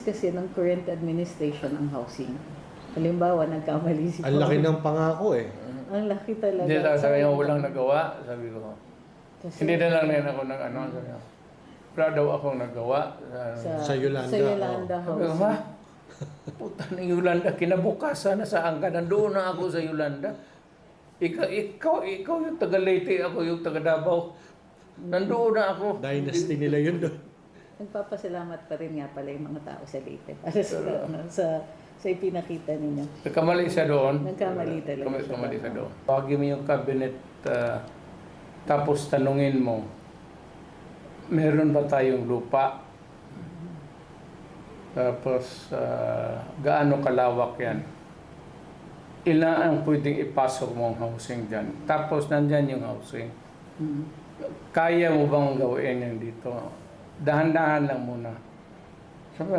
Kasi ng current administration ang housing. Halimbawa, nagkamali si Ang laki ng pangako eh. Ang laki talaga. Hindi, sabi niya, walang nagawa. Sabi ko, Kasi hindi na lang rin ako ng ano. Sabi niya, wala daw akong nagawa. Sa Yolanda, Sa Yolanda Sabi ko, housing. ha? Puta ng Yolanda, kinabukasan na saan ka? Nandoon na ako sa Yolanda. Ikaw yung taga Leyte, ako yung taga Davao. Nandoon na ako. Dynasty nila yun doon. Nagpapasalamat pa rin nga pala yung mga tao sa Leyte para sa ipinakita ninyo. Nagkamali siya doon. Nagkamali talaga siya. Nagkamali siya doon. Tawagin mo yung cabinet, tapos tanungin mo, meron ba tayong lupa? Tapos, gaano kalawak yan? Ilan ang pwedeng ipasok mong housing dyan? Tapos, nandyan yung housing. Kaya mo bang gawin yan dito? Dahan-dahan lang muna. Sabi,